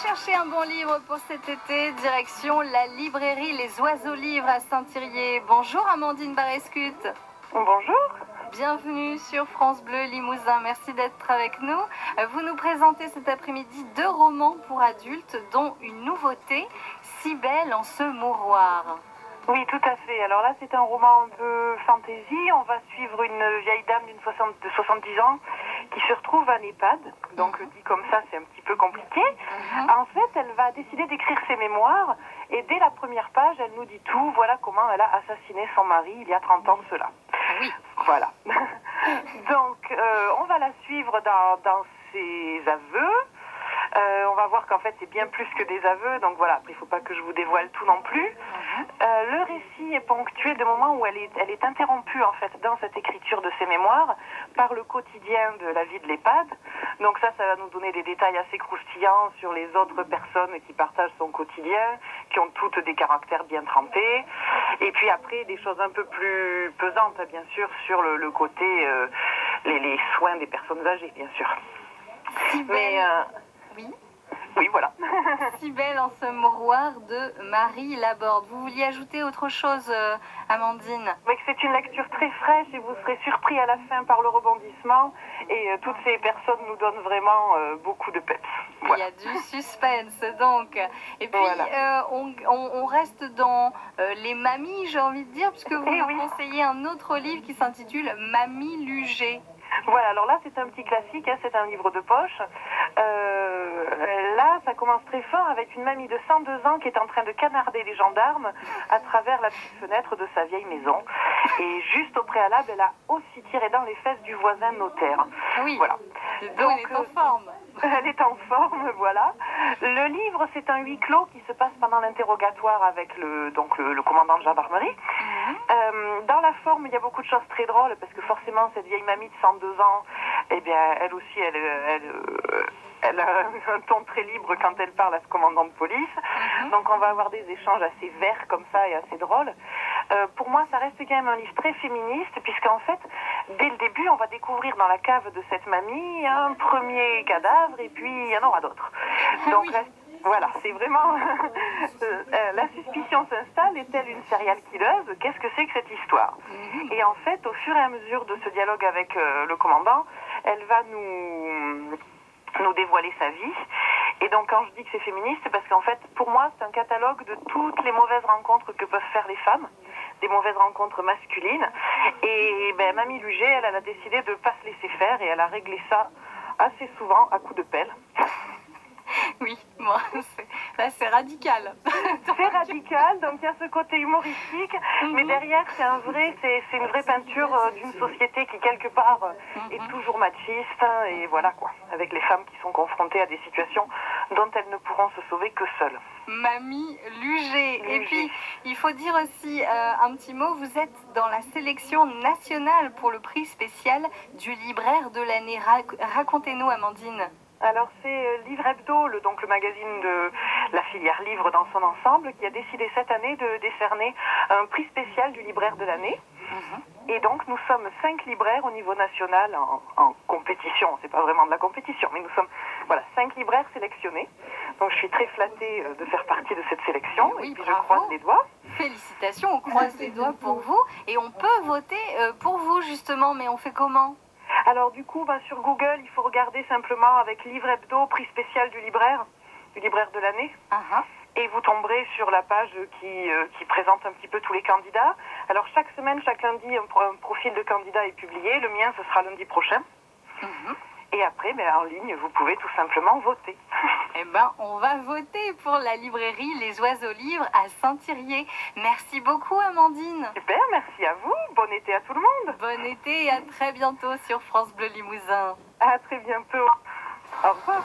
cherchez un bon livre pour cet été, direction la librairie Les Oiseaux Livres à Saint-Thirier. Bonjour Amandine Barescut. Bonjour. Bienvenue sur France Bleu Limousin, merci d'être avec nous. Vous nous présentez cet après-midi 2 romans pour adultes, dont une nouveauté, Si belle en ce mouroir. Oui, tout à fait. Alors là, c'est un roman un peu fantasy. On va suivre une vieille dame de 70 ans qui se retrouve en EHPAD. Donc, dit comme ça, c'est un petit peu compliqué. En fait, elle va décider d'écrire ses mémoires. Et dès la première page, elle nous dit tout. Voilà comment elle a assassiné son mari il y a 30 ans de cela. Oui. Voilà. Donc, on va la suivre dans ses aveux. On va voir qu'en fait c'est bien plus que des aveux, donc voilà, après il ne faut pas que je vous dévoile tout non plus. Le récit est ponctué de moments où elle est interrompue en fait dans cette écriture de ses mémoires par le quotidien de la vie de l'EHPAD. Donc ça va nous donner des détails assez croustillants sur les autres personnes qui partagent son quotidien, qui ont toutes des caractères bien trempés. Et puis après des choses un peu plus pesantes bien sûr sur le côté, les soins des personnes âgées bien sûr. Si belle. Oui. Oui, voilà. Si belle en ce mouroir de Marie Laborde. Vous vouliez ajouter autre chose, Amandine? Mais que c'est une lecture très fraîche et vous serez surpris à la fin par le rebondissement. Et toutes ces personnes nous donnent vraiment beaucoup de peps. Il Voilà. y a du suspense donc. Et puis voilà. on reste dans les mamies, j'ai envie de dire, puisque vous nous oui. conseillez un autre livre qui s'intitule Mamie Lugé. Voilà, alors là c'est un petit classique, hein, c'est un livre de poche. Là ça commence très fort avec une mamie de 102 ans qui est en train de canarder les gendarmes à travers la petite fenêtre de sa vieille maison. Et juste au préalable, elle a aussi tiré dans les fesses du voisin notaire. Oui, voilà. Donc, elle est en forme. Elle est en forme, voilà. Le livre, c'est un huis clos qui se passe pendant l'interrogatoire avec le commandant de gendarmerie. Dans la forme, il y a beaucoup de choses très drôles parce que forcément, cette vieille mamie de 102 ans, eh bien, elle aussi, elle a un ton très libre quand elle parle à ce commandant de police. Donc, on va avoir des échanges assez verts comme ça et assez drôles. Pour moi, ça reste quand même un livre très féministe puisqu'en fait, dès le début, on va découvrir dans la cave de cette mamie un premier cadavre et puis il y en aura d'autres. Donc, voilà, c'est vraiment... la suspicion s'installe, est-elle une serial killeuse? Qu'est-ce que c'est que cette histoire? Et en fait, au fur et à mesure de ce dialogue avec le commandant, elle va nous dévoiler sa vie. Et donc quand je dis que c'est féministe, c'est parce qu'en fait, pour moi, c'est un catalogue de toutes les mauvaises rencontres que peuvent faire les femmes, des mauvaises rencontres masculines. Et Mamie Lugé, elle a décidé de ne pas se laisser faire et elle a réglé ça assez souvent à coups de pelle. Oui, bon, c'est radical. C'est radical, donc il y a ce côté humoristique, mais derrière c'est une vraie peinture d'une société qui quelque part est toujours machiste, et voilà quoi, avec les femmes qui sont confrontées à des situations dont elles ne pourront se sauver que seules. Mamie Lugé. Et puis, il faut dire aussi un petit mot, vous êtes dans la sélection nationale pour le prix spécial du libraire de l'année. Racontez-nous, Amandine. Alors c'est Livre Hebdo, le magazine de la filière livre dans son ensemble, qui a décidé cette année de décerner un prix spécial du libraire de l'année. Et donc nous sommes 5 libraires au niveau national en compétition. C'est pas vraiment de la compétition, mais nous sommes 5 libraires sélectionnés. Donc je suis très flattée de faire partie de cette sélection. Oui, et puis bravo. Je croise les doigts. Félicitations, on croise les doigts pour vous. Et on peut voter pour vous justement, mais on fait comment? Alors du coup, sur Google, il faut regarder simplement avec Livre Hebdo, prix spécial du libraire de l'année. Et vous tomberez sur la page qui présente un petit peu tous les candidats. Alors chaque semaine, chaque lundi, un profil de candidat est publié. Le mien, ce sera lundi prochain. Et après, en ligne, vous pouvez tout simplement voter. Eh ben, on va voter pour la librairie Les Oiseaux Livres à Saint-Thirier. Merci beaucoup, Amandine. Super, merci à vous. Bon été à tout le monde. Bon été et à très bientôt sur France Bleu Limousin. À très bientôt. Au revoir.